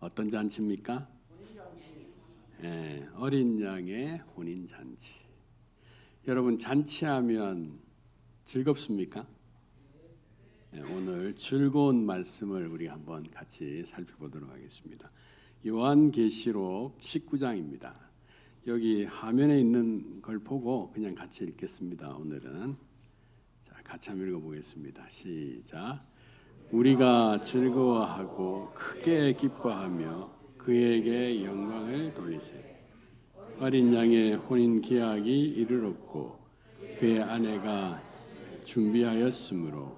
어떤 잔치입니까? 어린 양의 혼인 잔치. 여러분 잔치하면 즐겁습니까? 오늘 즐거운 말씀을 우리 한번 같이 살펴보도록 하겠습니다. 요한계시록 19장입니다. 여기 화면에 있는 걸 보고 그냥 같이 읽겠습니다. 오늘은 자, 같이 한번 읽어보겠습니다. 시작. 우리가 즐거워하고 크게 기뻐하며 그에게 영광을 돌리세. 어린 양의 혼인 기약이 이르렀고 그의 아내가 준비하였으므로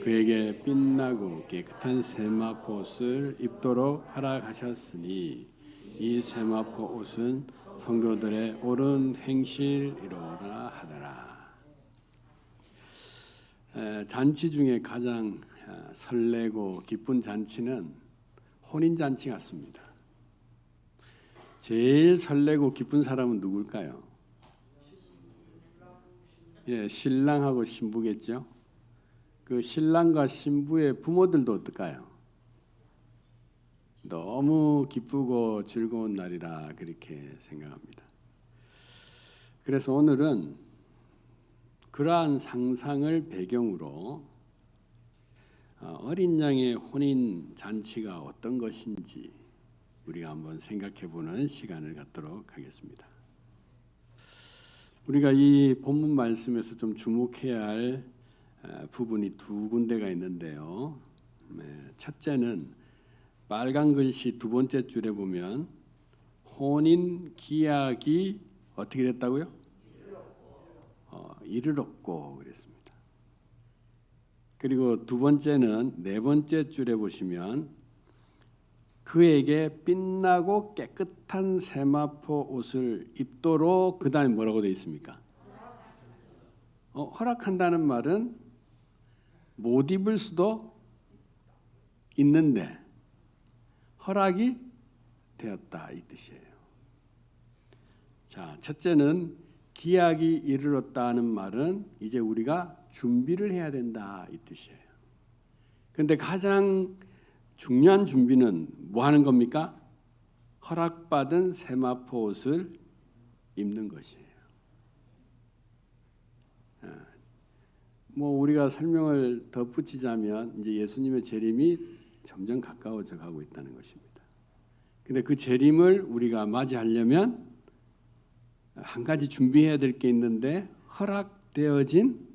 그에게 빛나고 깨끗한 세마포 옷을 입도록 허락하셨으니 이 세마포 옷은 성도들의 옳은 행실이로다 하더라. 잔치 중에 가장 설레고 기쁜 잔치는 혼인 잔치 같습니다. 제일 설레고 기쁜 사람은 누굴까요? 신랑하고 신부겠죠. 그 신랑과 신부의 부모들도 어떨까요? 너무 기쁘고 즐거운 날이라 그렇게 생각합니다. 그래서 오늘은 그러한 상상을 배경으로 어린 양의 혼인 잔치가 어떤 것인지 우리가 한번 생각해보는 시간을 갖도록 하겠습니다. 우리가 이 본문 말씀에서 좀 주목해야 할 부분이 두 군데가 있는데요. 첫째는 빨간 글씨 두 번째 줄에 보면 혼인 기약이 어떻게 됐다고요? 이르렀고 그랬습니다. 그리고 두 번째는 네 번째 줄에 보시면 그에게 빛나고 깨끗한 세마포 옷을 입도록 그 다음에 뭐라고 되어 있습니까? 허락한다는 말은 못 입을 수도 있는데 허락이 되었다 이 뜻이에요. 자, 첫째는 기약이 이르렀다는 말은 이제 우리가 준비를 해야 된다 이 뜻이에요. 그런데 가장 중요한 준비는 뭐 하는 겁니까? 허락받은 세마포 옷을 입는 것이에요. 우리가 설명을 덧붙이자면 이제 예수님의 재림이 점점 가까워져 가고 있다는 것입니다. 근데 그 재림을 우리가 맞이하려면 한 가지 준비해야 될 게 있는데 허락되어진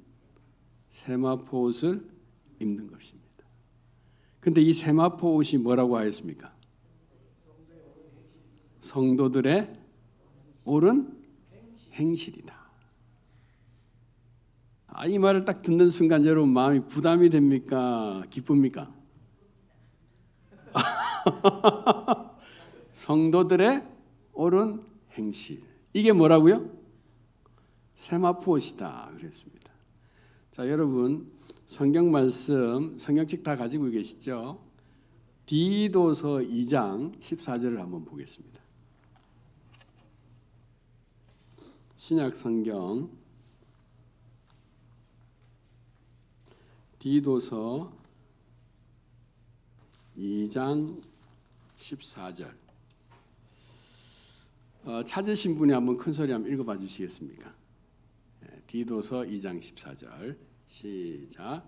세마포 옷을 입는 것입니다. 근데 이 세마포 옷이 뭐라고 하였습니까? 성도들의 옳은 행실이다. 이 말을 딱 듣는 순간 여러분 마음이 부담이 됩니까? 기쁩니까? 성도들의 옳은 행실. 이게 뭐라고요? 세마포 옷이다 그랬습니다. 자, 여러분 성경 말씀 성경책 다 가지고 계시죠? 디도서 2장 14절을 한번 보겠습니다. 신약 성경 디도서 2장 14절 찾으신 분이 한번 큰 소리 한번 읽어봐 주시겠습니까? 디도서 2장 14절 시작.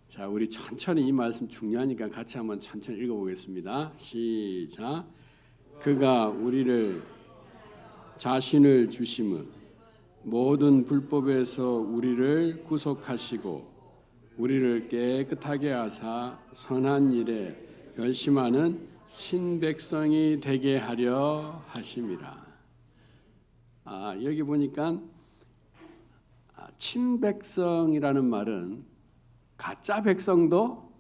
자, 우리 천천히 이 말씀 중요하니까 같이 한번 천천히 읽어보겠습니다. 시작. 그가 우리를 자신을 주심은 모든 불법에서 우리를 구속하시고 우리를 깨끗하게 하사 선한 일에 열심하는 신백성이 되게 하려 하심이라. 여기 보니까 친백성이라는 말은 가짜 백성도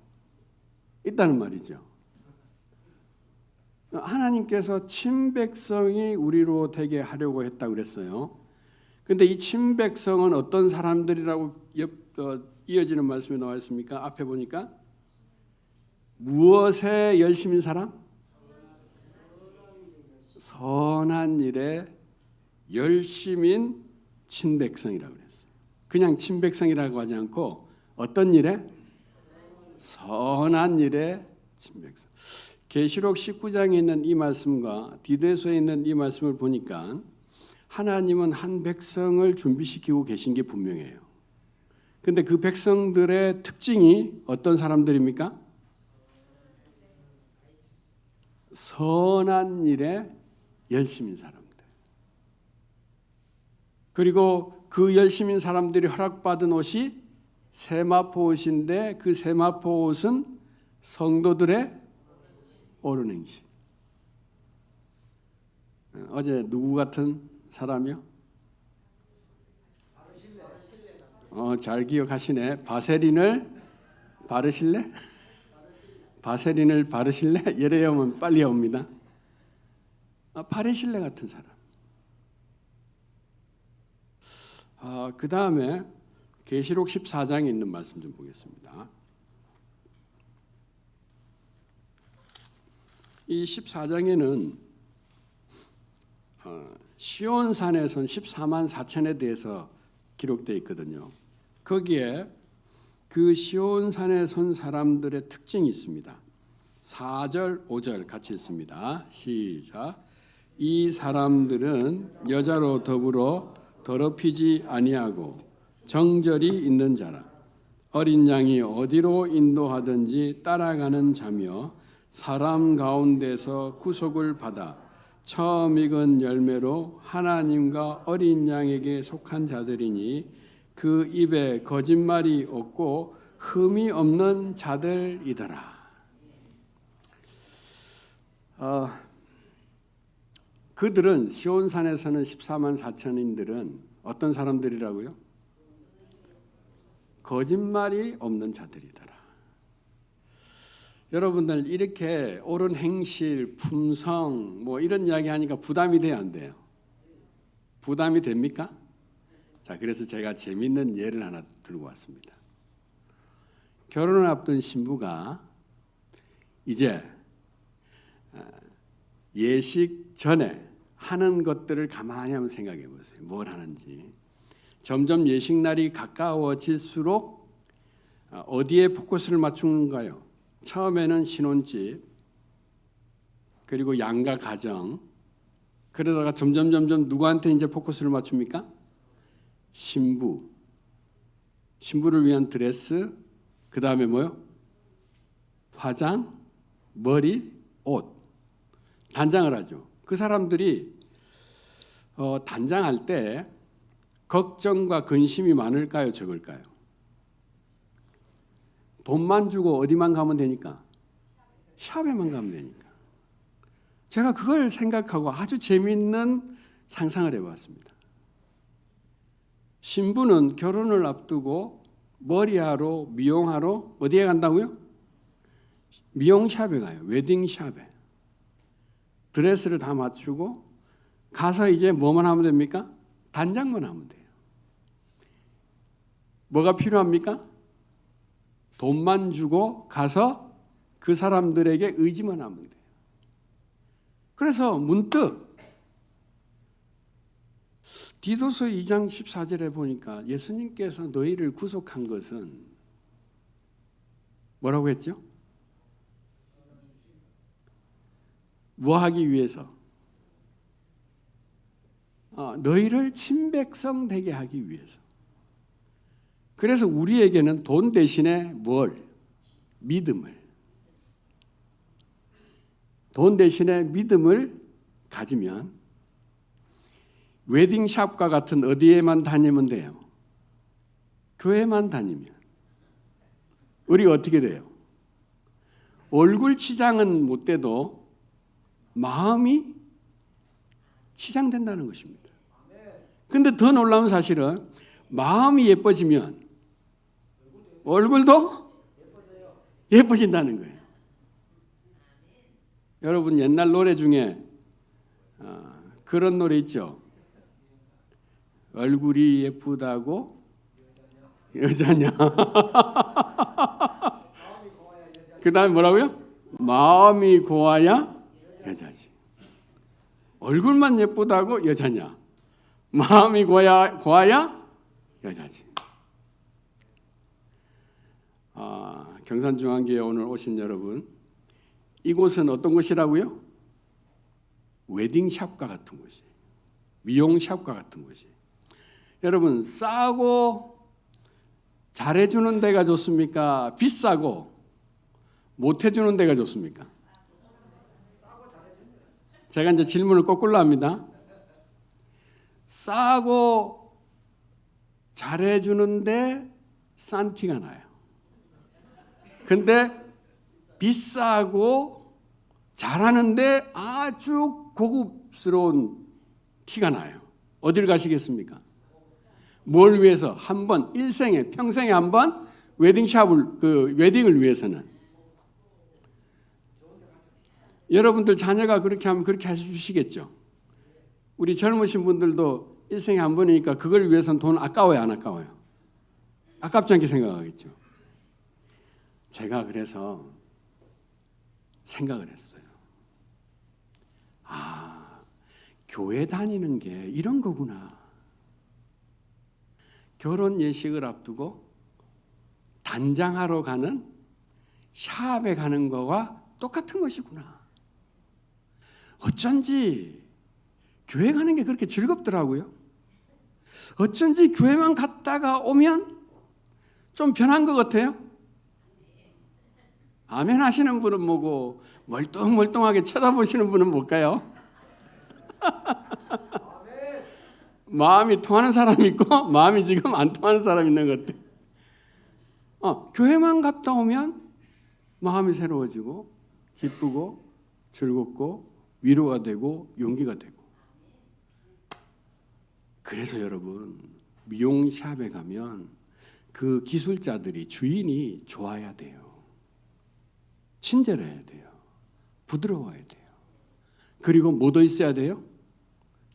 있다는 말이죠. 하나님께서 친백성이 우리로 되게 하려고 했다고 그랬어요. 그런데 이 친백성은 어떤 사람들이라고 이어지는 말씀이 나와 있습니까? 앞에 보니까 무엇에 열심인 사람? 선한 일에 열심인 친백성이라고 그랬어요. 그냥 친백성이라고 하지 않고 어떤 일에? 선한 일에 친백성. 계시록 19장에 있는 이 말씀과 디도서에 있는 이 말씀을 보니까 하나님은 한 백성을 준비시키고 계신 게 분명해요. 근데 그 백성들의 특징이 어떤 사람들입니까? 선한 일에 열심인 사람들. 그리고 그 열심인 사람들이 허락받은 옷이 세마포 옷인데 그 세마포 옷은 성도들의 옳은 행실. 어제 누구 같은 사람이요? 잘 기억하시네. 바세린을 바르실래? 바세린을 바르실래? 예레 오면 빨리 옵니다. 바르실래 같은 사람. 그 다음에 계시록 14장에 있는 말씀 좀 보겠습니다. 이 14장에는 시온산에 선 14만 4천에 대해서 기록되어 있거든요. 거기에 그 시온산에 선 사람들의 특징이 있습니다. 4절, 5절 같이 있습니다. 시작. 이 사람들은 여자로 더불어 더럽히지 아니하고 정절이 있는 자라. 어린 양이 어디로 인도하든지 따라가는 자며 사람 가운데서 구속을 받아 처음 익은 열매로 하나님과 어린 양에게 속한 자들이니 그 입에 거짓말이 없고 흠이 없는 자들이더라. 그들은 시온산에서는 14만 4천인들은 어떤 사람들이라고요? 거짓말이 없는 자들이더라. 여러분들 이렇게 옳은 행실, 품성 뭐 이런 이야기 하니까 부담이 돼요, 안 돼요? 부담이 됩니까? 자, 그래서 제가 재밌는 예를 하나 들고 왔습니다. 결혼을 앞둔 신부가 이제 예식 전에 하는 것들을 가만히 한번 생각해 보세요. 뭘 하는지. 점점 예식 날이 가까워질수록 어디에 포커스를 맞추는가요? 처음에는 신혼집, 그리고 양가 가정, 그러다가 점점 누구한테 이제 포커스를 맞춥니까? 신부. 신부를 위한 드레스, 그 다음에 뭐요? 화장, 머리, 옷. 단장을 하죠. 그 사람들이 단장할 때 걱정과 근심이 많을까요? 적을까요? 돈만 주고 어디만 가면 되니까? 샵에만 가면 되니까. 제가 그걸 생각하고 아주 재미있는 상상을 해봤습니다. 신부는 결혼을 앞두고 머리하러, 미용하러 어디에 간다고요? 미용샵에 가요. 웨딩샵에. 드레스를 다 맞추고 가서 이제 뭐만 하면 됩니까? 단장만 하면 돼요. 뭐가 필요합니까? 돈만 주고 가서 그 사람들에게 의지만 하면 돼요. 그래서 문득 디도서 2장 14절에 보니까 예수님께서 너희를 구속한 것은 뭐라고 했죠? 뭐 하기 위해서? 너희를 친백성 되게 하기 위해서. 그래서 우리에게는 돈 대신에 뭘? 믿음을. 돈 대신에 믿음을 가지면 웨딩샵과 같은 어디에만 다니면 돼요? 교회만 다니면. 우리가 어떻게 돼요? 얼굴 치장은 못 돼도 마음이 치장된다는 것입니다. 근데 더 놀라운 사실은 마음이 예뻐지면 얼굴도 예뻐진다는 거예요. 여러분 옛날 노래 중에 그런 노래 있죠. 얼굴이 예쁘다고 여자냐. 그 다음에 뭐라고요? 마음이 고와야 여자지. 얼굴만 예쁘다고 여자냐? 마음이 고와야 여자지. 경산중앙교회 오늘 오신 여러분, 이곳은 어떤 곳이라고요? 웨딩샵과 같은 곳이에요. 미용샵과 같은 곳이에요. 여러분, 싸고 잘해주는 데가 좋습니까? 비싸고 못해주는 데가 좋습니까? 제가 이제 질문을 거꾸로 합니다. 싸고 잘해주는데 싼 티가 나요. 근데 비싸고 잘하는데 아주 고급스러운 티가 나요. 어디를 가시겠습니까? 뭘 위해서? 한 번, 일생에, 평생에 한 번 웨딩을 위해서는. 여러분들 자녀가 그렇게 하면 그렇게 해주시겠죠? 우리 젊으신 분들도 일생에 한 번이니까 그걸 위해서는 돈 아까워요, 안 아까워요? 아깝지 않게 생각하겠죠? 제가 그래서 생각을 했어요. 교회 다니는 게 이런 거구나. 결혼 예식을 앞두고 단장하러 가는 샵에 가는 거와 똑같은 것이구나. 어쩐지 교회 가는 게 그렇게 즐겁더라고요. 어쩐지 교회만 갔다가 오면 좀 변한 것 같아요. 아멘 하시는 분은 뭐고 멀뚱멀뚱하게 쳐다보시는 분은 뭘까요? 마음이 통하는 사람이 있고 마음이 지금 안 통하는 사람이 있는 것 같아요. 교회만 갔다 오면 마음이 새로워지고 기쁘고 즐겁고 위로가 되고 용기가 되고. 그래서 여러분, 미용샵에 가면 그 기술자들이, 주인이 좋아야 돼요. 친절해야 돼요. 부드러워야 돼요. 그리고 뭐도 있어야 돼요?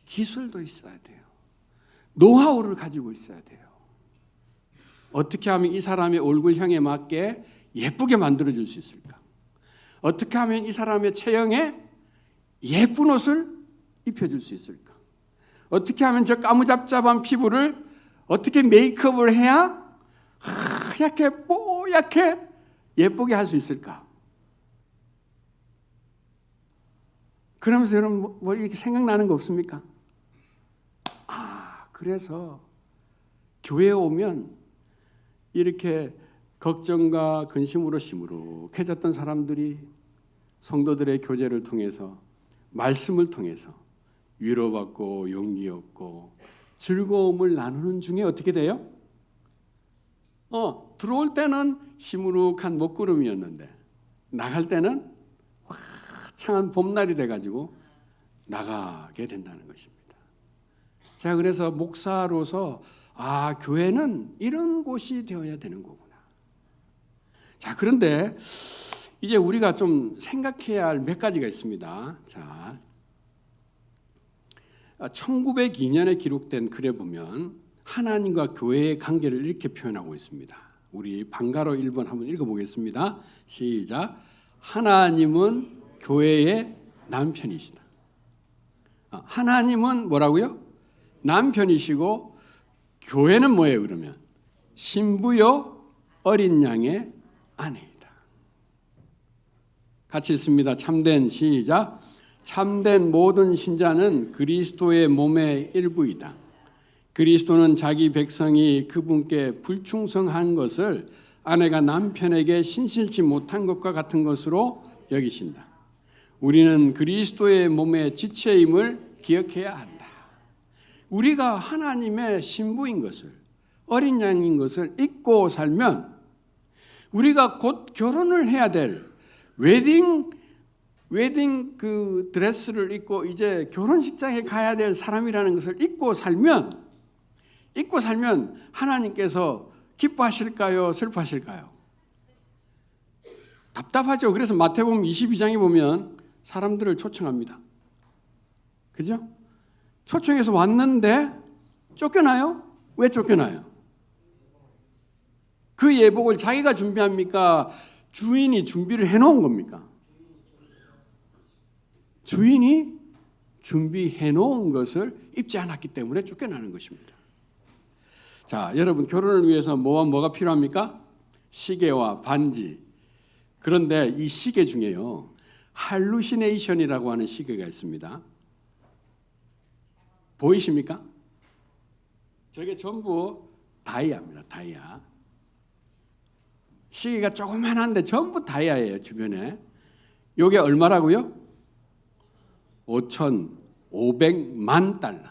기술도 있어야 돼요. 노하우를 가지고 있어야 돼요. 어떻게 하면 이 사람의 얼굴형에 맞게 예쁘게 만들어줄 수 있을까? 어떻게 하면 이 사람의 체형에 예쁜 옷을 입혀줄 수 있을까? 어떻게 하면 저 까무잡잡한 피부를 어떻게 메이크업을 해야 하얗게 뽀얗게 예쁘게 할 수 있을까? 그러면서 여러분 뭐 이렇게 생각나는 거 없습니까? 그래서 교회에 오면 이렇게 걱정과 근심으로 시무룩해졌던 사람들이 성도들의 교제를 통해서, 말씀을 통해서 위로받고 용기 얻고 즐거움을 나누는 중에 어떻게 돼요? 들어올 때는 시무룩한 먹구름이었는데 나갈 때는 화창한 봄날이 돼가지고 나가게 된다는 것입니다. 제가 그래서 목사로서 교회는 이런 곳이 되어야 되는 거구나. 자, 그런데 이제 우리가 좀 생각해야 할 몇 가지가 있습니다. 자, 1902년에 기록된 글에 보면 하나님과 교회의 관계를 이렇게 표현하고 있습니다. 우리 방가로 1번 한번 읽어보겠습니다. 시작. 하나님은 교회의 남편이시다. 하나님은 뭐라고요? 남편이시고 교회는 뭐예요 그러면? 신부요 어린 양의 아내이다. 같이 읽습니다. 참된 시작. 참된 모든 신자는 그리스도의 몸의 일부이다. 그리스도는 자기 백성이 그분께 불충성한 것을 아내가 남편에게 신실치 못한 것과 같은 것으로 여기신다. 우리는 그리스도의 몸의 지체임을 기억해야 한다. 우리가 하나님의 신부인 것을, 어린 양인 것을 잊고 살면 우리가 곧 결혼을 해야 될 웨딩 그 드레스를 입고 이제 결혼식장에 가야 될 사람이라는 것을 잊고 살면 하나님께서 기뻐하실까요? 슬퍼하실까요? 답답하죠. 그래서 마태복음 22장에 보면 사람들을 초청합니다. 그죠? 초청해서 왔는데 쫓겨나요? 왜 쫓겨나요? 그 예복을 자기가 준비합니까? 주인이 준비를 해놓은 겁니까? 주인이 준비해 놓은 것을 입지 않았기 때문에 쫓겨나는 것입니다. 자, 여러분 결혼을 위해서 뭐가 필요합니까? 시계와 반지. 그런데 이 시계 중에요, 할루시네이션이라고 하는 시계가 있습니다. 보이십니까? 저게 전부 다이아입니다. 다이아. 시계가 조그만한데 전부 다이아예요. 주변에. 이게 얼마라고요? 5,500만 달러.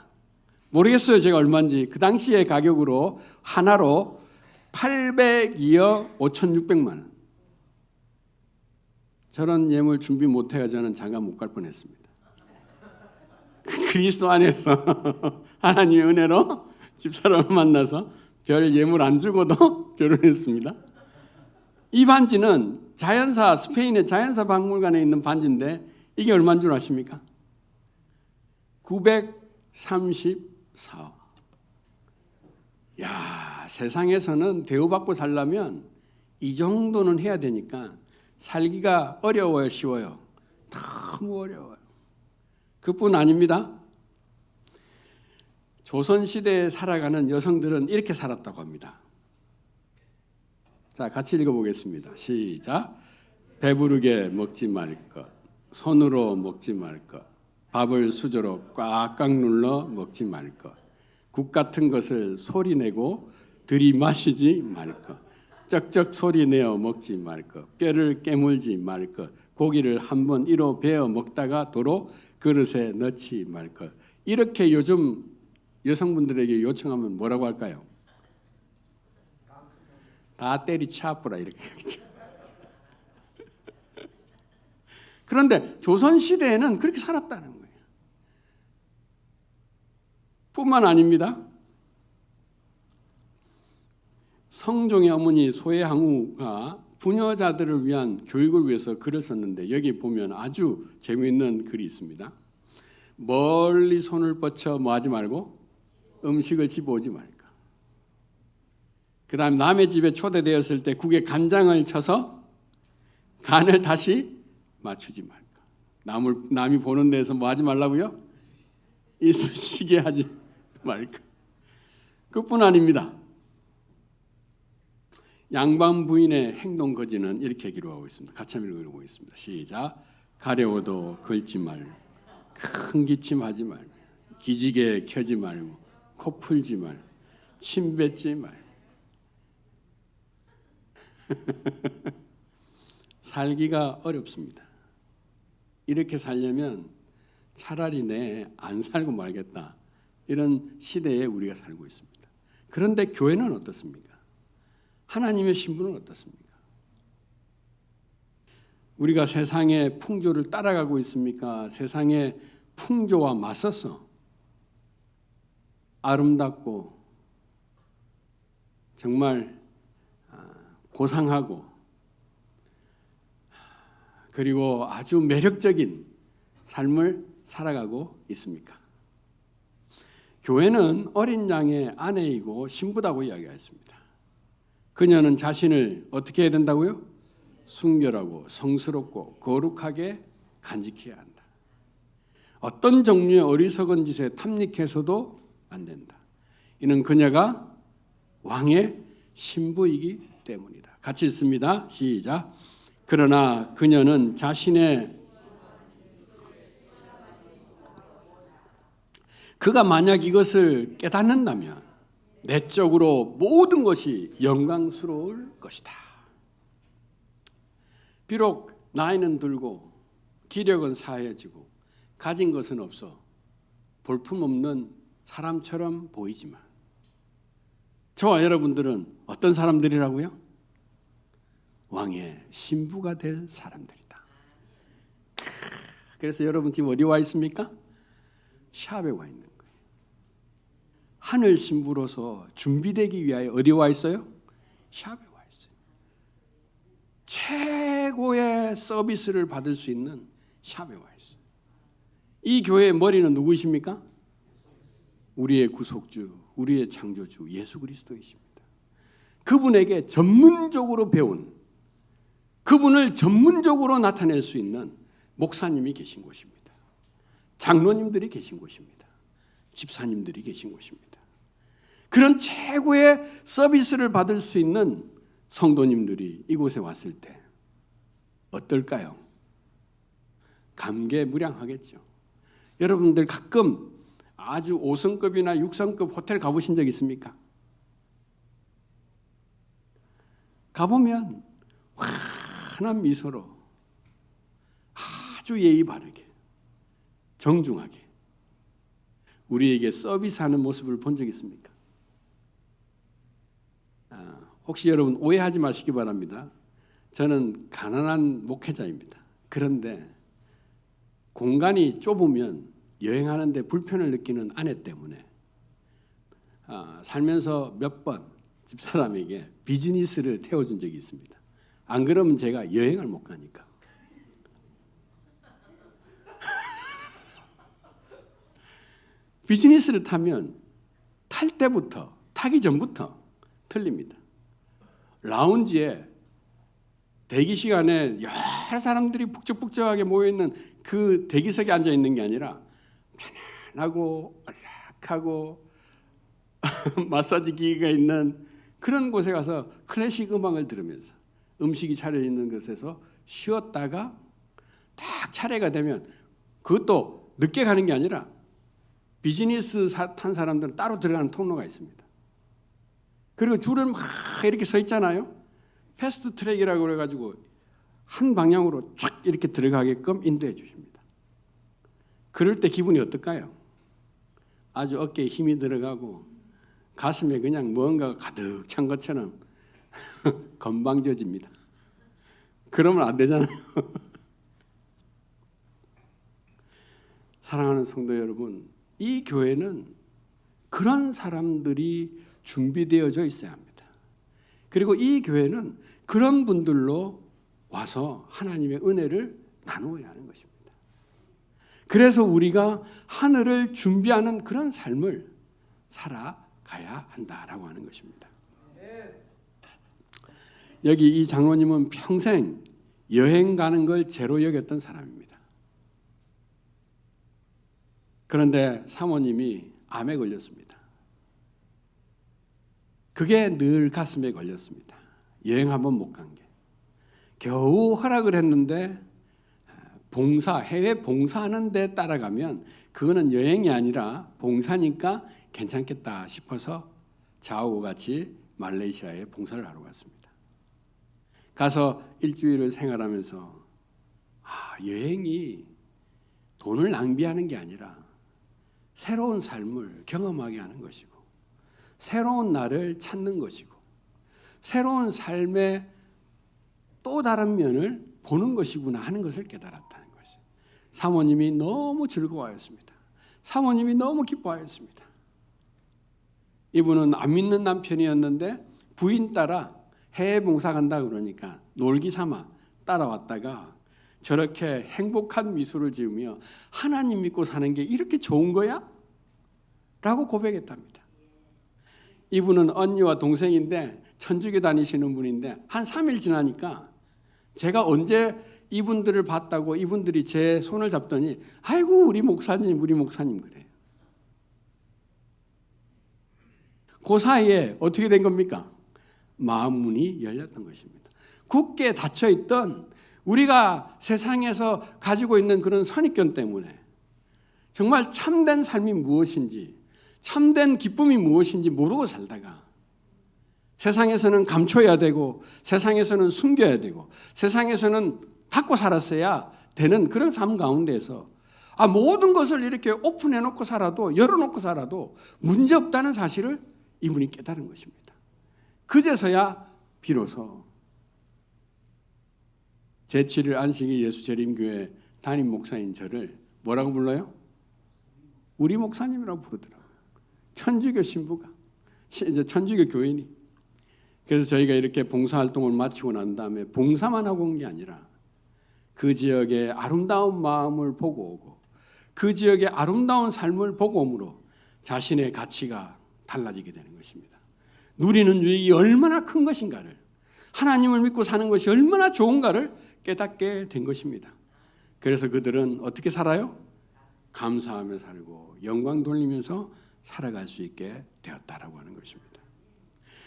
모르겠어요. 제가 얼마인지. 그 당시의 가격으로 하나로 802억 5,600만 원. 저런 예물 준비 못해야 저는 장가 못 갈 뻔했습니다. 그리스도 안에서 하나님의 은혜로 집사람을 만나서 별 예물 안 주고도 결혼했습니다. 이 반지는 스페인의 자연사 박물관에 있는 반지인데 이게 얼마인 줄 아십니까? 934억. 야, 세상에서는 대우받고 살려면 이 정도는 해야 되니까 살기가 어려워요, 쉬워요? 너무 어려워요. 그뿐 아닙니다. 조선시대에 살아가는 여성들은 이렇게 살았다고 합니다. 자, 같이 읽어보겠습니다. 시작. 배부르게 먹지 말 것, 손으로 먹지 말 것, 밥을 수저로 꽉꽉 눌러 먹지 말 것, 국 같은 것을 소리내고 들이마시지 말 것, 쩍쩍 소리내어 먹지 말 것, 뼈를 깨물지 말 것, 고기를 한번 이로 베어 먹다가 도로 그릇에 넣지 말 것. 이렇게 요즘 여성분들에게 요청하면 뭐라고 할까요? 다 때리치아뿌라 이렇게 하겠죠. 그런데 조선시대에는 그렇게 살았다는 거예요. 뿐만 아닙니다. 성종의 어머니 소해항우가 부녀자들을 위한 교육을 위해서 글을 썼는데 여기 보면 아주 재미있는 글이 있습니다. 멀리 손을 뻗쳐 뭐하지 말고 음식을 집어오지 말까. 그 다음 남의 집에 초대되었을 때 국에 간장을 쳐서 간을 다시 맞추지 말까. 남이 보는 데서 뭐하지 말라고요? 이쑤시개 하지 말까. 그뿐 아닙니다. 양반 부인의 행동 거지는 이렇게 기록하고 있습니다. 같이 한번 읽어보겠습니다. 시작. 가려워도 긁지 말고, 큰 기침하지 말고, 기지개 켜지 말고, 코 풀지 말고, 침 뱉지 말고. 살기가 어렵습니다. 이렇게 살려면 차라리 안 살고 말겠다. 이런 시대에 우리가 살고 있습니다. 그런데 교회는 어떻습니까? 하나님의 신분은 어떻습니까? 우리가 세상의 풍조를 따라가고 있습니까? 세상의 풍조와 맞서서 아름답고 정말 고상하고 그리고 아주 매력적인 삶을 살아가고 있습니까? 교회는 어린 양의 아내이고 신부다고 이야기했습니다. 그녀는 자신을 어떻게 해야 된다고요? 순결하고 성스럽고 거룩하게 간직해야 한다. 어떤 종류의 어리석은 짓에 탐닉해서도 안 된다. 이는 그녀가 왕의 신부이기 때문이다. 같이 읽습니다. 시작. 그러나 그녀는 그가 만약 이것을 깨닫는다면 내적으로 모든 것이 영광스러울 것이다. 비록 나이는 들고 기력은 사해지고 가진 것은 없어 볼품없는 사람처럼 보이지만 저와 여러분들은 어떤 사람들이라고요? 왕의 신부가 될 사람들이다. 그래서 여러분 지금 어디 와 있습니까? 샵에 와 있는 거예요. 하늘 신부로서 준비되기 위하여 어디 와 있어요? 샵에 와 있어요. 최고의 서비스를 받을 수 있는 샵에 와 있어요. 이 교회의 머리는 누구이십니까? 우리의 구속주, 우리의 창조주 예수 그리스도이십니다. 그분에게 전문적으로 배운, 그분을 전문적으로 나타낼 수 있는 목사님이 계신 곳입니다. 장로님들이 계신 곳입니다. 집사님들이 계신 곳입니다. 그런 최고의 서비스를 받을 수 있는 성도님들이 이곳에 왔을 때 어떨까요? 감개무량하겠죠. 여러분들 가끔 아주 5성급이나 6성급 호텔 가보신 적 있습니까? 가보면 환한 미소로 아주 예의 바르게 정중하게 우리에게 서비스하는 모습을 본 적 있습니까? 혹시 여러분 오해하지 마시기 바랍니다. 저는 가난한 목회자입니다. 그런데 공간이 좁으면 여행하는데 불편을 느끼는 아내 때문에 살면서 몇 번 집사람에게 비즈니스를 태워준 적이 있습니다. 안 그러면 제가 여행을 못 가니까. 비즈니스를 타면 탈 때부터, 타기 전부터 틀립니다. 라운지에 대기 시간에 여러 사람들이 북적북적하게 모여있는 그 대기석에 앉아있는 게 아니라 편안하고 안락하고 마사지 기기가 있는 그런 곳에 가서 클래식 음악을 들으면서 음식이 차려있는 곳에서 쉬었다가 딱 차례가 되면 그것도 늦게 가는 게 아니라 비즈니스 탄 사람들은 따로 들어가는 통로가 있습니다. 그리고 줄을 막 이렇게 서 있잖아요. 패스트 트랙이라고 그래가지고 한 방향으로 쫙 이렇게 들어가게끔 인도해 주십니다. 그럴 때 기분이 어떨까요? 아주 어깨에 힘이 들어가고 가슴에 그냥 무언가가 가득 찬 것처럼 건방져집니다. 그러면 안 되잖아요. 사랑하는 성도 여러분, 이 교회는 그런 사람들이 준비되어져 있어야 합니다. 그리고 이 교회는 그런 분들로 와서 하나님의 은혜를 나누어야 하는 것입니다. 그래서 우리가 하늘을 준비하는 그런 삶을 살아가야 한다라고 하는 것입니다. 여기 이 장로님은 평생 여행 가는 걸 죄로 여겼던 사람입니다. 그런데 사모님이 암에 걸렸습니다. 그게 늘 가슴에 걸렸습니다. 여행 한번 못 간 게. 겨우 허락을 했는데 해외 봉사하는 데 따라가면 그거는 여행이 아니라 봉사니까 괜찮겠다 싶어서 저하고 같이 말레이시아에 봉사를 하러 갔습니다. 가서 일주일을 생활하면서 여행이 돈을 낭비하는 게 아니라 새로운 삶을 경험하게 하는 것이고 새로운 나를 찾는 것이고 새로운 삶의 또 다른 면을 보는 것이구나 하는 것을 깨달았다는 것이죠. 사모님이 너무 즐거워하였습니다. 사모님이 너무 기뻐하였습니다. 이분은 안 믿는 남편이었는데 부인 따라 해외 봉사 간다 그러니까 놀기 삼아 따라왔다가 저렇게 행복한 미소를 지으며 하나님 믿고 사는 게 이렇게 좋은 거야? 라고 고백했답니다. 이분은 언니와 동생인데 천주교 다니시는 분인데 한 3일 지나니까 제가 언제 이분들을 봤다고 이분들이 제 손을 잡더니 아이고 우리 목사님 그래요. 그 사이에 어떻게 된 겁니까? 마음 문이 열렸던 것입니다. 굳게 닫혀있던 우리가 세상에서 가지고 있는 그런 선입견 때문에 정말 참된 삶이 무엇인지 참된 기쁨이 무엇인지 모르고 살다가 세상에서는 감춰야 되고 세상에서는 숨겨야 되고 세상에서는 닫고 살았어야 되는 그런 삶 가운데에서 모든 것을 이렇게 오픈해놓고 살아도 열어놓고 살아도 문제없다는 사실을 이분이 깨달은 것입니다. 그제서야 비로소 제7일 안식일 예수재림교회 담임 목사인 저를 뭐라고 불러요? 우리 목사님이라고 부르더라고요. 천주교 신부가 천주교 교인이. 그래서 저희가 이렇게 봉사활동을 마치고 난 다음에 봉사만 하고 온 게 아니라 그 지역의 아름다운 마음을 보고 오고 그 지역의 아름다운 삶을 보고 오므로 자신의 가치가 달라지게 되는 것입니다. 누리는 유익이 얼마나 큰 것인가를 하나님을 믿고 사는 것이 얼마나 좋은가를 깨닫게 된 것입니다. 그래서 그들은 어떻게 살아요? 감사하며 살고 영광 돌리면서 살아갈 수 있게 되었다라고 하는 것입니다.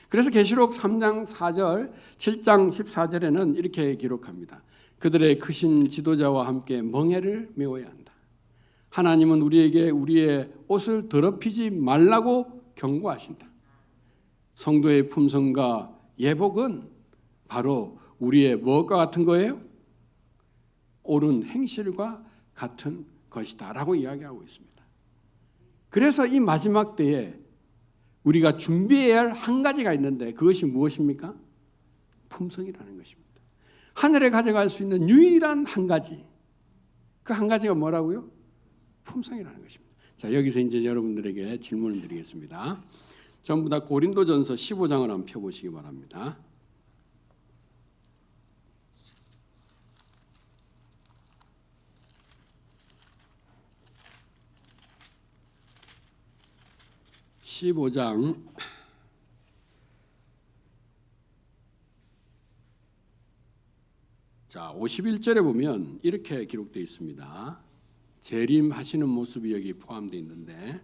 그래서 계시록 3장 4절, 7장 14절에는 이렇게 기록합니다. 그들의 크신 지도자와 함께 멍에를 메워야 한다. 하나님은 우리에게 우리의 옷을 더럽히지 말라고 경고하신다. 성도의 품성과 예복은 바로 우리의 무엇과 같은 거예요? 옳은 행실과 같은 것이다 라고 이야기하고 있습니다. 그래서 이 마지막 때에 우리가 준비해야 할 한 가지가 있는데 그것이 무엇입니까? 품성이라는 것입니다. 하늘에 가져갈 수 있는 유일한 한 가지, 그 한 가지가 뭐라고요? 품성이라는 것입니다. 자, 여기서 이제 여러분들에게 질문을 드리겠습니다. 전부 다 고린도전서 15장을 한번 펴보시기 바랍니다. (15장) 자, 51절에 보면 이렇게 기록되어 있습니다. 재림하시는 모습이 여기 포함되어 있는데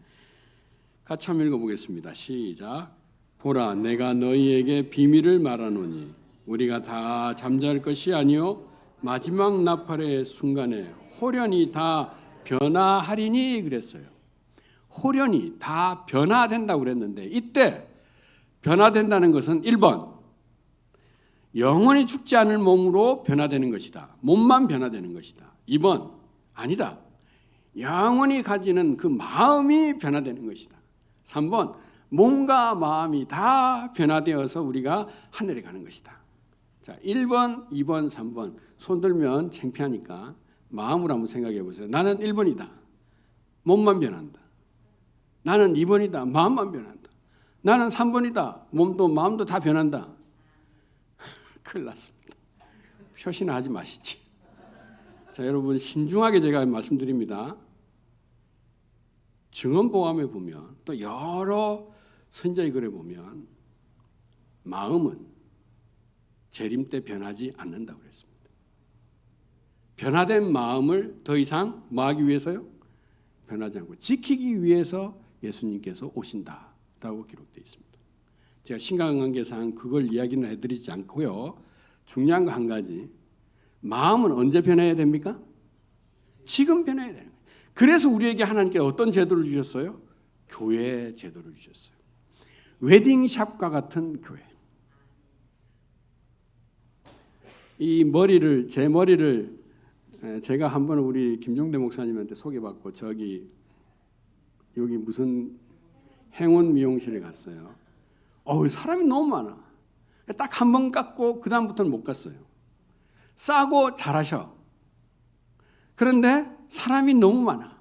같이 한번 읽어보겠습니다. 시작. 보라, 내가 너희에게 비밀을 말하노니 우리가 다 잠잘 것이 아니요 마지막 나팔의 순간에 홀연히 다 변화하리니 그랬어요. 홀연히 다 변화된다고 그랬는데 이때 변화된다는 것은 1번 영원히 죽지 않을 몸으로 변화되는 것이다. 몸만 변화되는 것이다. 2번 아니다. 영원히 가지는 그 마음이 변화되는 것이다. 3번 몸과 마음이 다 변화되어서 우리가 하늘에 가는 것이다. 자, 1번, 2번, 3번 손 들면 창피하니까 마음으로 한번 생각해 보세요. 나는 1번이다. 몸만 변한다. 나는 2번이다. 마음만 변한다. 나는 3번이다. 몸도 마음도 다 변한다. 큰일 났습니다. 표시나 하지 마시지. 자, 여러분 신중하게 제가 말씀드립니다. 증언보감에 보면 또 여러 선지자의 글에 보면 마음은 재림 때 변하지 않는다고 그랬습니다. 변화된 마음을 더 이상 뭐 하기 위해서요? 변하지 않고 지키기 위해서 예수님께서 오신다라고 기록되어 있습니다. 제가 신강관계상 그걸 이야기는 해드리지 않고요. 중요한 거 한 가지. 마음은 언제 변해야 됩니까? 지금 변해야 되는 거예요. 그래서 우리에게 하나님께 어떤 제도를 주셨어요? 교회 제도를 주셨어요. 웨딩샵과 같은 교회. 이 머리를 제 머리를 제가 한 번 우리 김종대 목사님한테 소개받고 저기 여기 무슨 행운 미용실에 갔어요. 사람이 너무 많아. 딱 한 번 깎고 그 다음부터는 못 갔어요. 싸고 잘하셔. 그런데 사람이 너무 많아.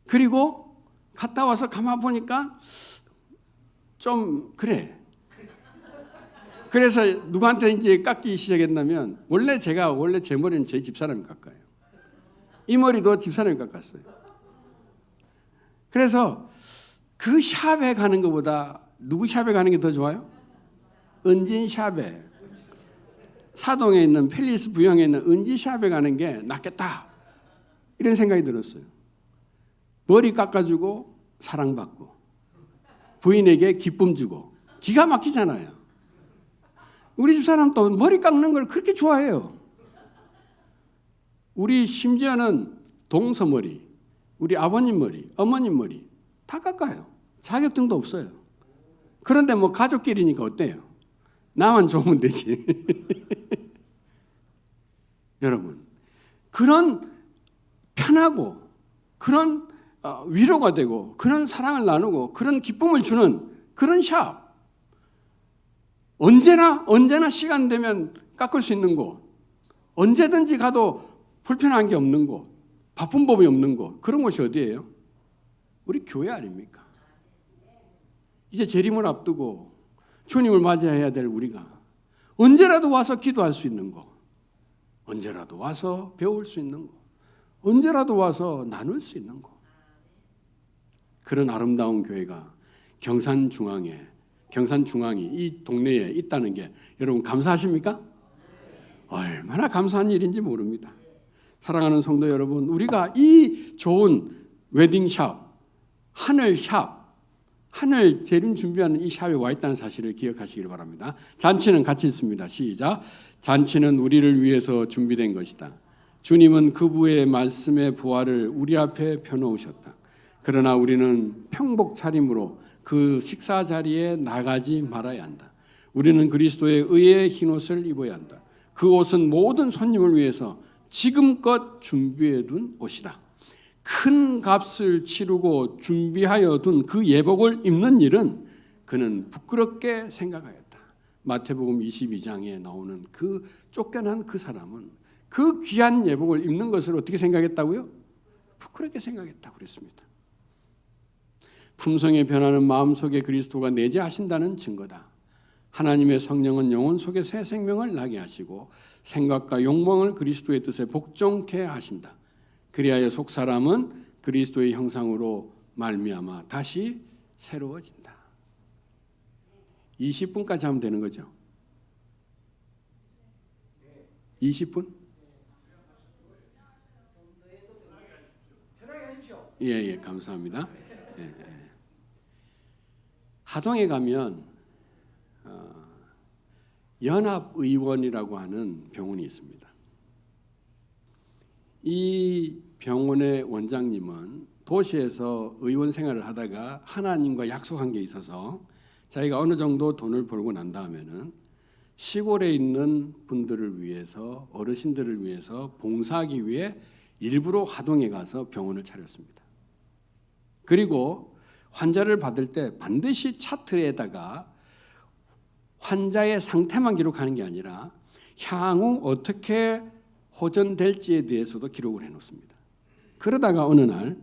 그리고 갔다 와서 가만 보니까 좀 그래. 그래서 누구한테 이제 깎기 시작했냐면 원래 제 머리는 제 집사람이 깎아요. 이 머리도 집사람이 깎았어요. 그래서 그 샵에 가는 것보다 누구 샵에 가는 게 더 좋아요? 은진 샵에, 사동에 있는 팰리스 부영에 있는 은지 샵에 가는 게 낫겠다 이런 생각이 들었어요. 머리 깎아주고 사랑받고 부인에게 기쁨 주고 기가 막히잖아요. 우리 집사람 또 머리 깎는 걸 그렇게 좋아해요. 우리 심지어는 동서머리, 우리 아버님 머리, 어머님 머리 다 깎아요. 자격증도 없어요. 그런데 뭐 가족끼리니까 어때요? 나만 좋으면 되지. 여러분, 그런 편하고 그런 위로가 되고 그런 사랑을 나누고 그런 기쁨을 주는 그런 샵, 언제나 시간 되면 깎을 수 있는 곳, 언제든지 가도 불편한 게 없는 곳, 바쁜 법이 없는 곳, 그런 곳이 어디예요? 우리 교회 아닙니까? 이제 재림을 앞두고 주님을 맞이해야 될 우리가 언제라도 와서 기도할 수 있는 곳, 언제라도 와서 배울 수 있는 곳, 언제라도 와서 나눌 수 있는 곳, 그런 아름다운 교회가 경산 중앙이 이 동네에 있다는 게 여러분 감사하십니까? 얼마나 감사한 일인지 모릅니다. 사랑하는 성도 여러분, 우리가 이 좋은 웨딩샵, 하늘 재림 준비하는 이 샵에 와 있다는 사실을 기억하시길 바랍니다. 잔치는 같이 있습니다. 시작. 잔치는 우리를 위해서 준비된 것이다. 주님은 그부의 말씀의 보화를 우리 앞에 펴놓으셨다. 그러나 우리는 평복 차림으로 그 식사 자리에 나가지 말아야 한다. 우리는 그리스도의 의의 흰옷을 입어야 한다. 그 옷은 모든 손님을 위해서 지금껏 준비해 둔 옷이다. 큰 값을 치르고 준비하여 둔 그 예복을 입는 일은 그는 부끄럽게 생각하였다. 마태복음 22장에 나오는 그 쫓겨난 그 사람은 그 귀한 예복을 입는 것을 어떻게 생각했다고요? 부끄럽게 생각했다고 그랬습니다. 품성에 변하는 마음속에 그리스도가 내재하신다는 증거다. 하나님의 성령은 영혼 속에 새 생명을 나게 하시고 생각과 욕망을 그리스도의 뜻에 복종케 하신다. 그리하여 속사람은 그리스도의 형상으로 말미암아 다시 새로워진다. 20분까지 하면 되는 거죠? 20분? 예, 감사합니다. 예. 하동에 가면 연합의원이라고 하는 병원이 있습니다. 이 병원의 원장님은 도시에서 의원 생활을 하다가 하나님과 약속한 게 있어서 자기가 어느 정도 돈을 벌고 난 다음에는 시골에 있는 분들을 위해서, 어르신들을 위해서 봉사하기 위해 일부러 하동에 가서 병원을 차렸습니다. 그리고 환자를 받을 때 반드시 차트에다가 환자의 상태만 기록하는 게 아니라 향후 어떻게 호전될지에 대해서도 기록을 해놓습니다. 그러다가 어느 날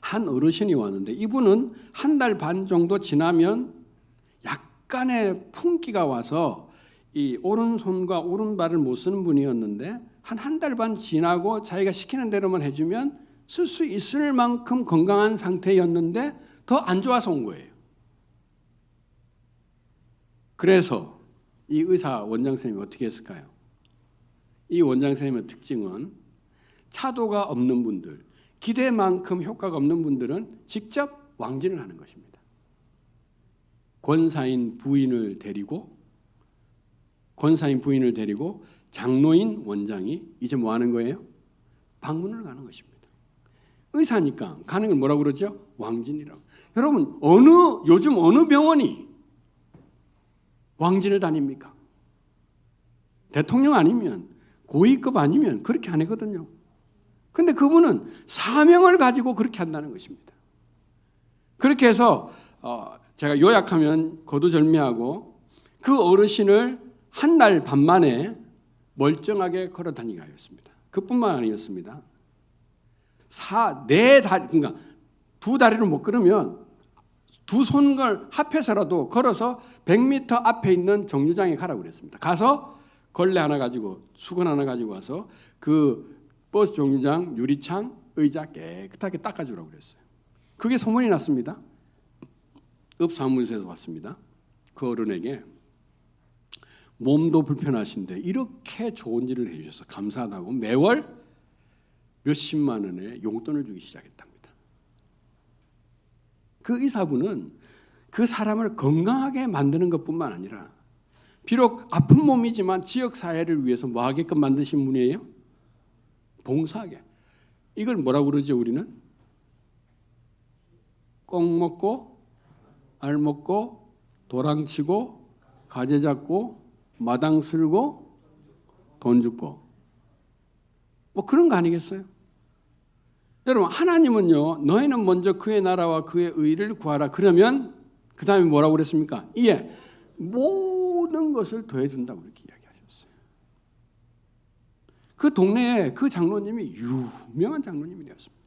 한 어르신이 왔는데 이분은 한 달 반 정도 지나면 약간의 풍기가 와서 이 오른손과 오른발을 못 쓰는 분이었는데 한 달 반 지나고 자기가 시키는 대로만 해주면 쓸 수 있을 만큼 건강한 상태였는데 더 안 좋아서 온 거예요. 그래서 이 의사 원장 선생님이 어떻게 했을까요? 이 원장 선생님의 특징은 차도가 없는 분들, 기대만큼 효과가 없는 분들은 직접 왕진을 하는 것입니다. 권사인 부인을 데리고 장로인 원장이 이제 뭐 하는 거예요? 방문을 가는 것입니다. 의사니까 가는 걸 뭐라고 그러죠? 왕진이라고. 여러분, 요즘 어느 병원이 왕진을 다닙니까? 대통령 아니면 고위급 아니면 그렇게 안 하거든요. 근데 그분은 사명을 가지고 그렇게 한다는 것입니다. 그렇게 해서 제가 요약하면 거두절미하고 그 어르신을 한 달 반 만에 멀쩡하게 걸어 다니게 하였습니다. 그뿐만 아니었습니다. 그러니까 두 다리를 못 걸으면 두 손을 합해서라도 걸어서 100m 앞에 있는 정류장에 가라고 그랬습니다. 가서 걸레 하나 가지고 수건 하나 가지고 와서 그 버스 정류장 유리창 의자 깨끗하게 닦아주라고 그랬어요. 그게 소문이 났습니다. 읍사무소에서 왔습니다. 그 어른에게 몸도 불편하신데 이렇게 좋은 일을 해주셔서 감사하다고 매월 몇십만 원의 용돈을 주기 시작했답니다. 그 의사분은 그 사람을 건강하게 만드는 것뿐만 아니라 비록 아픈 몸이지만 지역사회를 위해서 뭐 하게끔 만드신 분이에요? 봉사하게. 이걸 뭐라고 그러죠 우리는? 꽁 먹고 알 먹고 도랑치고 가재 잡고 마당 쓸고 돈 줍고 뭐 그런 거 아니겠어요? 여러분, 하나님은요, 너희는 먼저 그의 나라와 그의 의를 구하라. 그러면 그 다음에 뭐라고 그랬습니까? 이에 모든 것을 더해준다고 이렇게 이야기하셨어요. 그 동네에 그 장로님이 유명한 장로님이 되었습니다.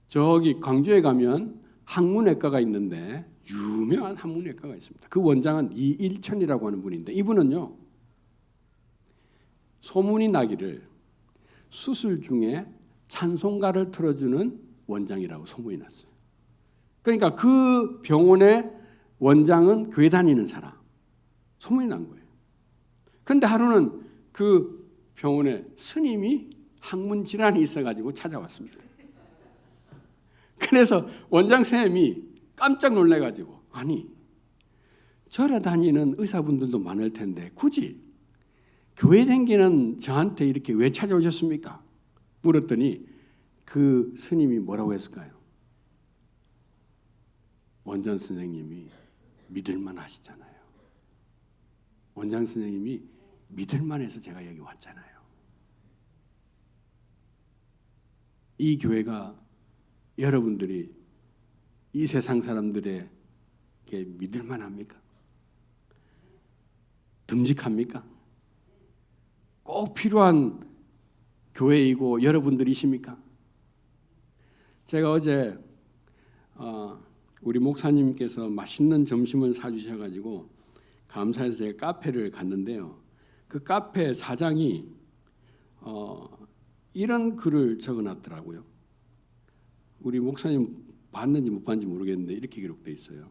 저기 광주에 가면 항문외과가 있는데 유명한 항문외과가 있습니다. 그 원장은 이일천이라고 하는 분인데 이분은요, 소문이 나기를 수술 중에 찬송가를 틀어주는 원장이라고 소문이 났어요. 그러니까 그 병원의 원장은 교회 다니는 사람, 소문이 난 거예요. 그런데 하루는 그 병원에 스님이 항문 질환이 있어가지고 찾아왔습니다. 그래서 원장 선생님이 깜짝 놀래가지고, 아니 절에 다니는 의사분들도 많을 텐데 굳이 교회 다니는 저한테 이렇게 왜 찾아오셨습니까? 물었더니 그 스님이 뭐라고 했을까요? 원장 선생님이 믿을만 하시잖아요. 원장 선생님이 믿을만 해서 제가 여기 왔잖아요. 이 교회가 여러분들이 이 세상 사람들에게 믿을만 합니까? 듬직합니까? 꼭 필요한 교회이고 여러분들이십니까? 제가 어제 우리 목사님께서 맛있는 점심을 사주셔가지고 감사해서 제가 카페를 갔는데요. 그 카페 사장이 이런 글을 적어놨더라고요. 우리 목사님 봤는지 못 봤는지 모르겠는데 이렇게 기록되어 있어요.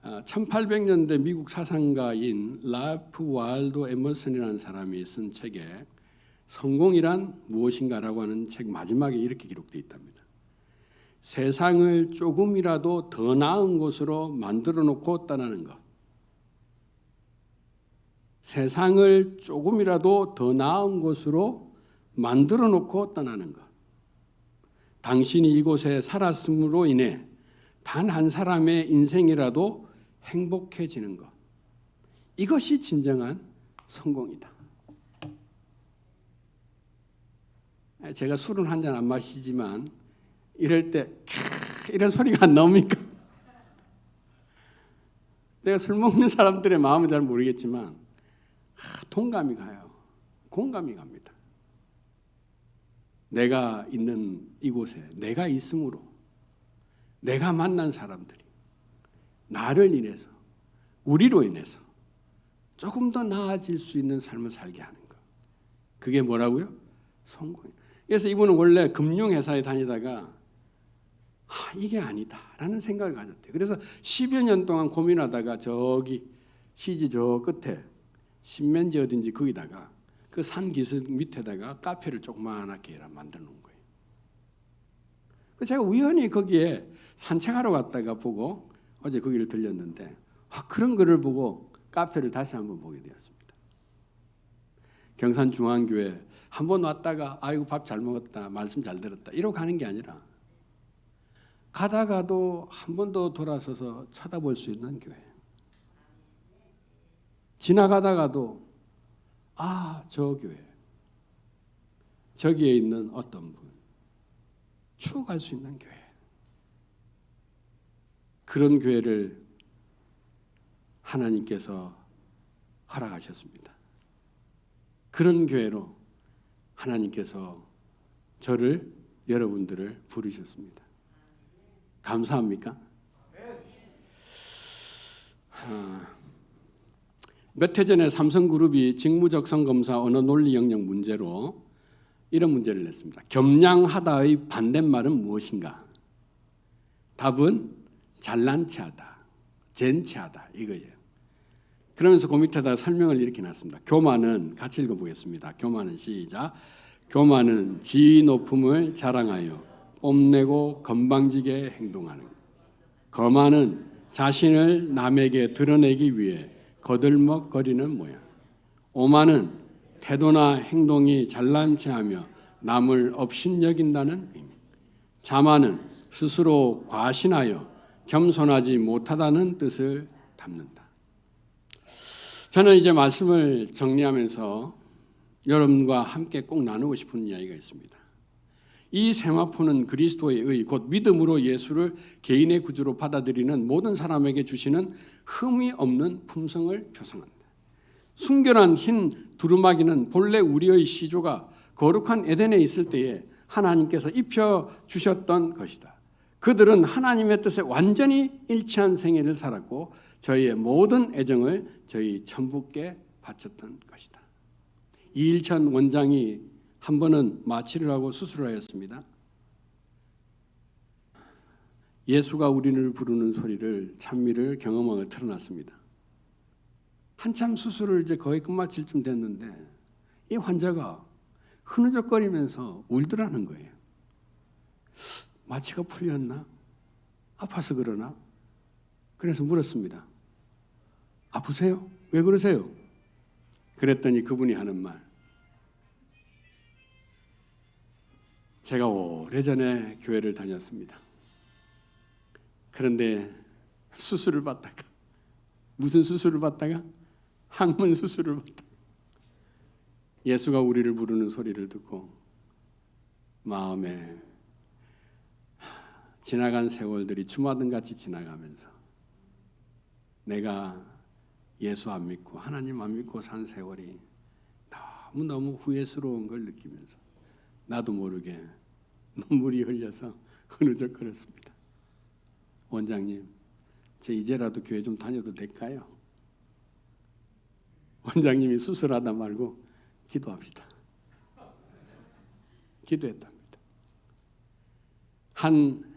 1800년대 미국 사상가인 라프 와일드 에머슨이라는 사람이 쓴 책에 성공이란 무엇인가라고 하는 책 마지막에 이렇게 기록되어 있답니다. 세상을 조금이라도 더 나은 곳으로 만들어 놓고 떠나는 것. 세상을 조금이라도 더 나은 곳으로 만들어 놓고 떠나는 것. 당신이 이곳에 살았음으로 인해 단 한 사람의 인생이라도 행복해지는 것. 이것이 진정한 성공이다. 제가 술은 한 잔 안 마시지만 이럴 때 이런 소리가 안 나옵니까? 내가 술 먹는 사람들의 마음은 잘 모르겠지만 동감이 가요. 공감이 갑니다. 내가 있는 이곳에 내가 있음으로 내가 만난 사람들이 나를 인해서 우리로 인해서 조금 더 나아질 수 있는 삶을 살게 하는 것. 그게 뭐라고요? 성공이에요. 그래서 이분은 원래 금융회사에 다니다가 이게 아니다라는 생각을 가졌대요. 그래서 10여 년 동안 고민하다가 저기 시지 저 끝에 신면지 어딘지 거기다가 그 산 기슭 밑에다가 카페를 조그맣게 만들어 놓은 거예요. 그래서 제가 우연히 거기에 산책하러 갔다가 보고 어제 거기를 들렸는데 그런 글을 보고 카페를 다시 한번 보게 되었습니다. 경산중앙교회 한번 왔다가 아이고 밥 잘 먹었다, 말씀 잘 들었다 이러고 가는 게 아니라 가다가도 한 번 더 돌아서서 쳐다볼 수 있는 교회. 지나가다가도 저 교회, 저기에 있는 어떤 분 추억할 수 있는 교회. 그런 교회를 하나님께서 허락하셨습니다. 그런 교회로 하나님께서 저를, 여러분들을 부르셨습니다. 감사합니까? 몇 해 전에 삼성그룹이 직무적성검사 언어 논리 영역 문제로 이런 문제를 냈습니다. 겸양하다의 반대말은 무엇인가? 답은 잘난 체하다, 젠체하다 이거예요. 그러면서 그 밑에다가 설명을 이렇게 놨습니다. 교만은, 같이 읽어보겠습니다. 교만은 시작. 교만은 지위 높음을 자랑하여 뽐내고 건방지게 행동하는 것. 거만은 자신을 남에게 드러내기 위해 거들먹거리는 모양. 오만은 태도나 행동이 잘난 체하며 남을 업신여긴다는 의미. 자만은 스스로 과신하여 겸손하지 못하다는 뜻을 담는다. 저는 이제 말씀을 정리하면서 여러분과 함께 꼭 나누고 싶은 이야기가 있습니다. 이 세마포는 그리스도의 의, 곧 믿음으로 예수를 개인의 구주로 받아들이는 모든 사람에게 주시는 흠이 없는 품성을 표상한다. 순결한 흰 두루마기는 본래 우리의 시조가 거룩한 에덴에 있을 때에 하나님께서 입혀주셨던 것이다. 그들은 하나님의 뜻에 완전히 일치한 생애를 살았고 저희의 모든 애정을 저희 천부께 바쳤던 것이다. 이일천 원장이 한 번은 마취를 하고 수술을 하였습니다. 예수가 우리를 부르는 소리를 찬미를 경험하고 틀어놨습니다. 한참 수술을 이제 거의 끝마칠 쯤 됐는데 이 환자가 흐느적거리면서 울더라는 거예요. 마취가 풀렸나? 아파서 그러나? 그래서 물었습니다. 아프세요? 왜 그러세요? 그랬더니 그분이 하는 말. 제가 오래전에 교회를 다녔습니다. 그런데 수술을 받다가, 무슨 수술을 받다가? 항문 수술을 받다가 예수가 우리를 부르는 소리를 듣고 마음에 지나간 세월들이 주마등같이 지나가면서 내가 예수 안 믿고 하나님 안 믿고 산 세월이 너무너무 후회스러운 걸 느끼면서 나도 모르게 눈물이 흘려서 흐느적거렸습니다. 원장님, 제 이제라도 교회 좀 다녀도 될까요? 원장님이 수술하다 말고 기도합시다. 기도했답니다. 한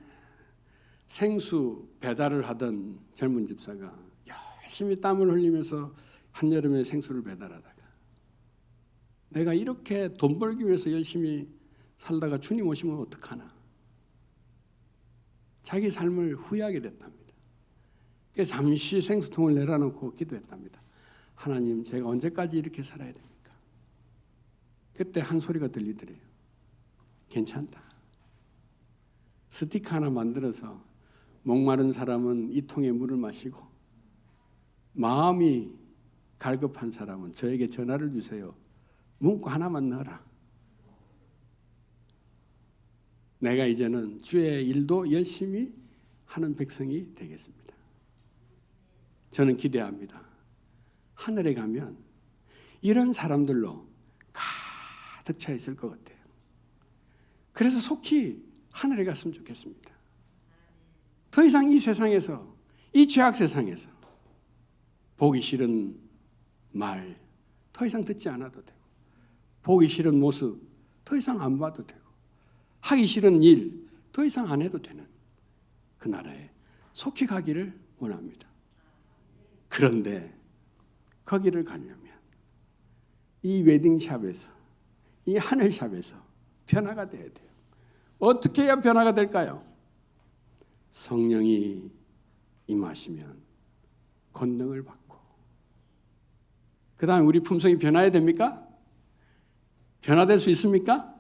생수 배달을 하던 젊은 집사가 열심히 땀을 흘리면서 한여름에 생수를 배달하다가 내가 이렇게 돈 벌기 위해서 열심히 살다가 주님 오시면 어떡하나. 자기 삶을 후회하게 됐답니다. 그래서 잠시 생수통을 내려놓고 기도했답니다. 하나님, 제가 언제까지 이렇게 살아야 됩니까? 그때 한 소리가 들리더래요. 괜찮다. 스티커 하나 만들어서 목마른 사람은 이 통에 물을 마시고 마음이 갈급한 사람은 저에게 전화를 주세요. 문구 하나만 넣어라. 내가 이제는 주의 일도 열심히 하는 백성이 되겠습니다. 저는 기대합니다. 하늘에 가면 이런 사람들로 가득 차 있을 것 같아요. 그래서 속히 하늘에 갔으면 좋겠습니다. 더 이상 이 세상에서, 이 죄악 세상에서 보기 싫은 말 더 이상 듣지 않아도 되고, 보기 싫은 모습 더 이상 안 봐도 되고, 하기 싫은 일 더 이상 안 해도 되는 그 나라에 속히 가기를 원합니다. 그런데 거기를 가려면 이 웨딩샵에서, 이 하늘샵에서 변화가 돼야 돼요. 어떻게 해야 변화가 될까요? 성령이 임하시면 권능을 받고, 그 다음에 우리 품성이 변화해야 됩니까? 변화될 수 있습니까?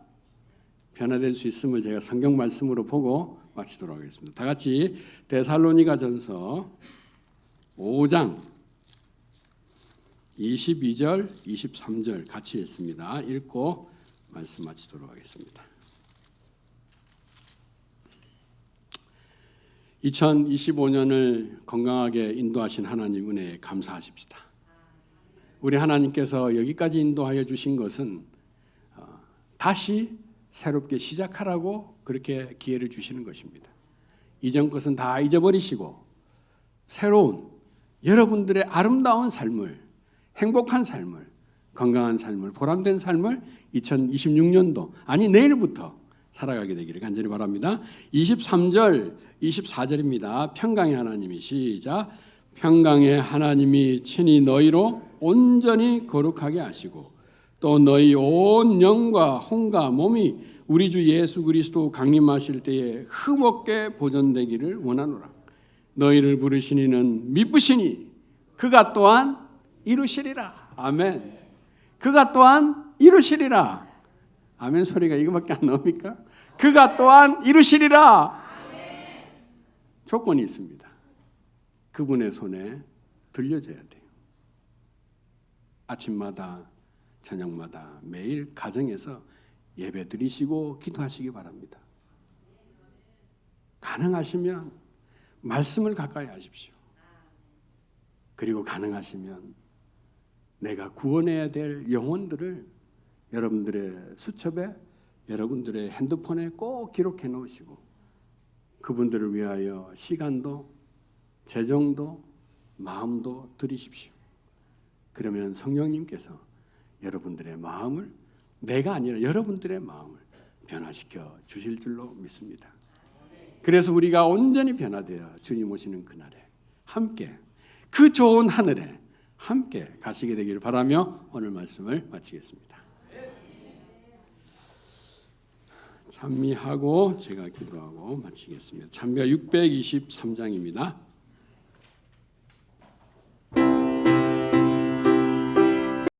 변화될 수 있음을 제가 성경 말씀으로 보고 마치도록 하겠습니다. 다 같이 데살로니가전서 5장 22절, 23절 같이 읽습니다. 읽고 말씀 마치도록 하겠습니다. 2025년을 건강하게 인도하신 하나님 은혜에 감사하십시다. 우리 하나님께서 여기까지 인도하여 주신 것은 다시 새롭게 시작하라고 그렇게 기회를 주시는 것입니다. 이전 것은 다 잊어버리시고 새로운 여러분들의 아름다운 삶을, 행복한 삶을, 건강한 삶을, 보람된 삶을 2026년도, 아니 내일부터 살아가게 되기를 간절히 바랍니다. 23절, 24절입니다. 평강의 하나님이, 시작. 평강의 하나님이 친히 너희로 온전히 거룩하게 하시고 또 너희 온 영과 혼과 몸이 우리 주 예수 그리스도 강림하실 때에 흠없게 보존되기를 원하노라. 너희를 부르신 이는 미쁘시니 그가 또한 이루시리라. 아멘. 그가 또한 이루시리라. 아멘 소리가 이거밖에 안 나옵니까? 그가 또한 이루시리라. 조건이 있습니다. 그분의 손에 들려져야 돼요. 아침마다 저녁마다 매일 가정에서 예배 드리시고 기도하시기 바랍니다. 가능하시면 말씀을 가까이 하십시오. 그리고 가능하시면 내가 구원해야 될 영혼들을 여러분들의 수첩에, 여러분들의 핸드폰에 꼭 기록해 놓으시고 그분들을 위하여 시간도 재정도 마음도 드리십시오. 그러면 성령님께서 여러분들의 마음을, 내가 아니라 여러분들의 마음을 변화시켜 주실 줄로 믿습니다. 그래서 우리가 온전히 변화되어 주님 오시는 그날에 함께 그 좋은 하늘에 함께 가시게 되기를 바라며 오늘 말씀을 마치겠습니다. 찬미하고 제가 기도하고 마치겠습니다. 찬미가 623장입니다.